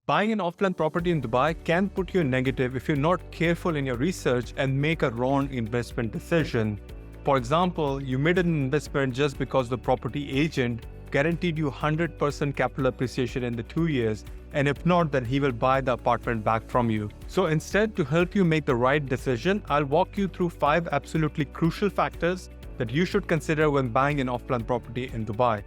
Buying an offline property in Dubai can put you in negative if you're not careful in your research and make a wrong investment decision. For example, you made an investment just because the property agent guaranteed you 100% capital appreciation in the 2 years, and if not, then he will buy the apartment back from you. So instead, to help you make the right decision, I'll walk you through 5 absolutely crucial factors that you should consider when buying an offline property in Dubai.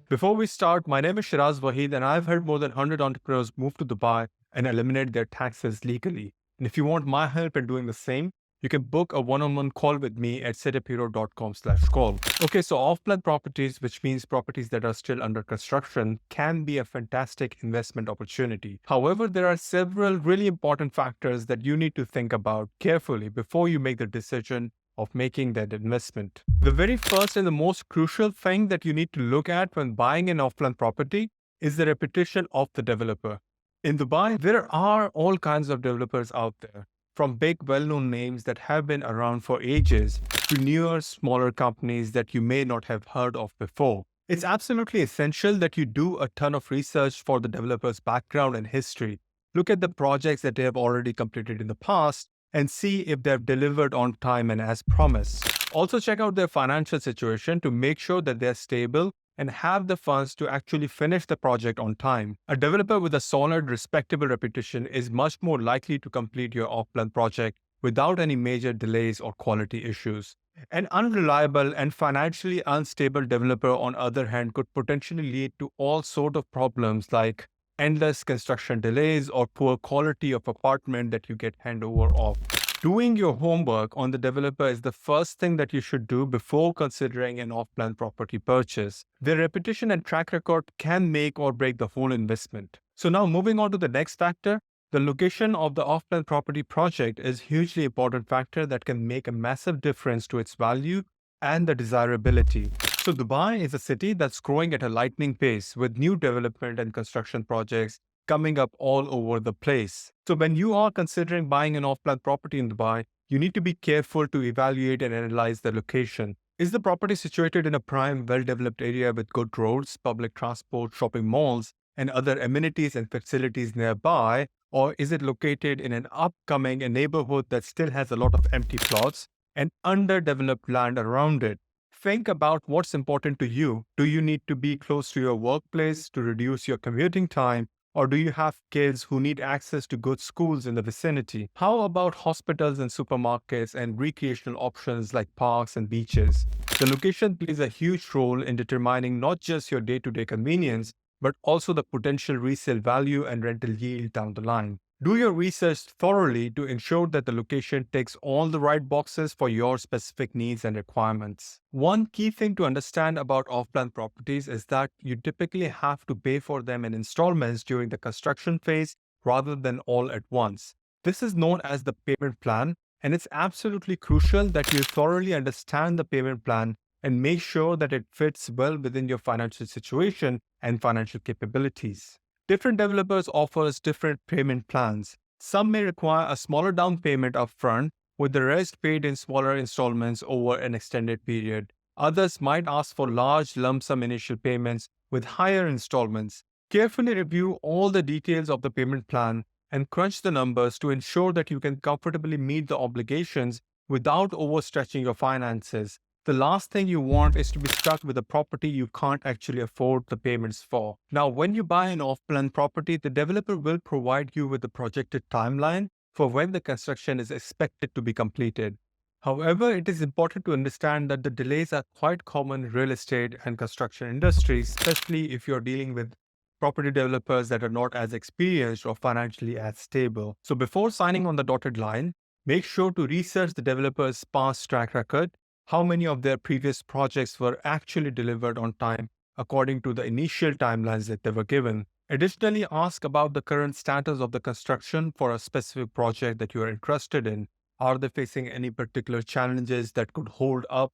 Before we start, my name is Shiraz Waheed, and I've helped more than 100 entrepreneurs move to Dubai and eliminate their taxes legally. And if you want my help in doing the same, you can book a one-on-one call with me at setuphero.com/call. Okay, so offline properties, which means properties that are still under construction, can be a fantastic investment opportunity. However, there are several really important factors that you need to think about carefully before you make the decision of making that investment. The very first and the most crucial thing that you need to look at when buying an offline property is the reputation of the developer. In Dubai, there are all kinds of developers out there, from big well-known names that have been around for ages to newer, smaller companies that you may not have heard of before. It's absolutely essential that you do a ton of research for the developer's background and history. Look at the projects that they have already completed in the past and see if they've delivered on time and as promised. Also, check out their financial situation to make sure that they're stable and have the funds to actually finish the project on time. A developer with a solid, respectable reputation is much more likely to complete your offline project without any major delays or quality issues. An unreliable and financially unstable developer, on the other hand, could potentially lead to all sorts of problems like endless construction delays or poor quality of apartment that you get handover of. Doing your homework on the developer is the first thing that you should do before considering an off-plan property purchase. Their reputation and track record can make or break the whole investment. So now moving on to the next factor, the location of the off-plan property project is a hugely important factor that can make a massive difference to its value and the desirability. So Dubai is a city that's growing at a lightning pace with new development and construction projects coming up all over the place. So when you are considering buying an off-plan property in Dubai, you need to be careful to evaluate and analyze the location. Is the property situated in a prime, well-developed area with good roads, public transport, shopping malls, and other amenities and facilities nearby? Or is it located in an upcoming neighborhood that still has a lot of empty plots and underdeveloped land around it? Think about what's important to you. Do you need to be close to your workplace to reduce your commuting time? Or do you have kids who need access to good schools in the vicinity? How about hospitals and supermarkets and recreational options like parks and beaches? The location plays a huge role in determining not just your day-to-day convenience, but also the potential resale value and rental yield down the line. Do your research thoroughly to ensure that the location ticks all the right boxes for your specific needs and requirements. One key thing to understand about off-plan properties is that you typically have to pay for them in installments during the construction phase rather than all at once. This is known as the payment plan, and it's absolutely crucial that you thoroughly understand the payment plan and make sure that it fits well within your financial situation and financial capabilities. Different developers offer different payment plans. Some may require a smaller down payment upfront, with the rest paid in smaller installments over an extended period. Others might ask for large lump sum initial payments with higher installments. Carefully review all the details of the payment plan and crunch the numbers to ensure that you can comfortably meet the obligations without overstretching your finances. The last thing you want is to be stuck with a property you can't actually afford the payments for. Now, when you buy an off-plan property, the developer will provide you with a projected timeline for when the construction is expected to be completed. However, it is important to understand that the delays are quite common in real estate and construction industries, especially if you're dealing with property developers that are not as experienced or financially as stable. So before signing on the dotted line, make sure to research the developer's past track record. How many of their previous projects were actually delivered on time according to the initial timelines that they were given? Additionally, ask about the current status of the construction for a specific project that you are interested in. Are they facing any particular challenges that could hold up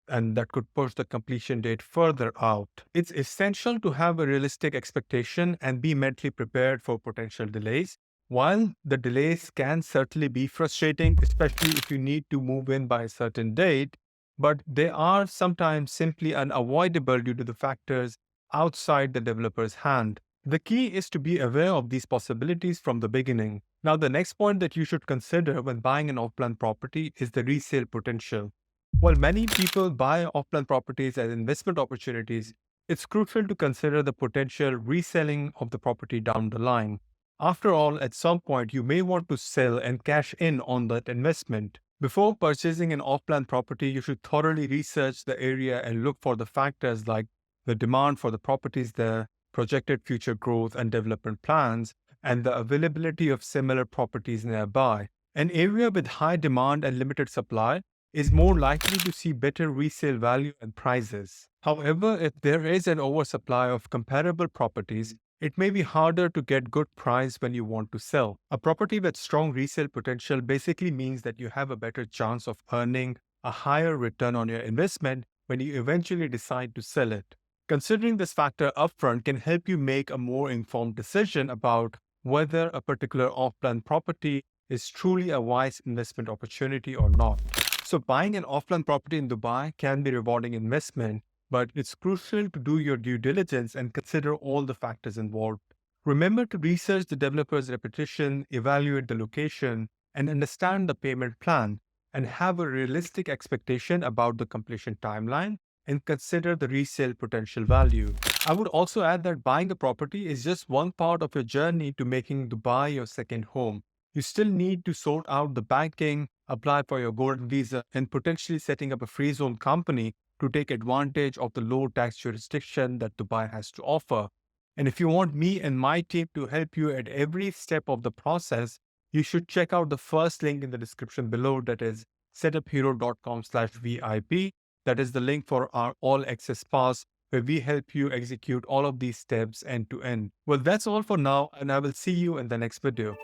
and that could push the completion date further out? It's essential to have a realistic expectation and be mentally prepared for potential delays. While the delays can certainly be frustrating, especially if you need to move in by a certain date, but they are sometimes simply unavoidable due to the factors outside the developer's hand. The key is to be aware of these possibilities from the beginning. Now, the next point that you should consider when buying an off-plan property is the resale potential. While many people buy off-plan properties as investment opportunities, it's crucial to consider the potential reselling of the property down the line. After all, at some point, you may want to sell and cash in on that investment. Before purchasing an off-plan property, you should thoroughly research the area and look for the factors like the demand for the properties there, projected future growth and development plans, and the availability of similar properties nearby. An area with high demand and limited supply is more likely to see better resale value and prices. However, if there is an oversupply of comparable properties, it may be harder to get good price when you want to sell. A property with strong resale potential basically means that you have a better chance of earning a higher return on your investment when you eventually decide to sell it. Considering this factor upfront can help you make a more informed decision about whether a particular off-plan property is truly a wise investment opportunity or not. So buying an off-plan property in Dubai can be a rewarding investment, but it's crucial to do your due diligence and consider all the factors involved. Remember to research the developer's reputation, evaluate the location, and understand the payment plan, and have a realistic expectation about the completion timeline and consider the resale potential value. I would also add that buying a property is just one part of your journey to making Dubai your second home. You still need to sort out the banking, apply for your golden visa, and potentially setting up a free zone company to take advantage of the low tax jurisdiction that Dubai has to offer. And if you want me and my team to help you at every step of the process, you should check out the first link in the description below, that is setuphero.com/VIP. That is the link for our all access pass where we help you execute all of these steps end to end. Well, that's all for now, and I will see you in the next video.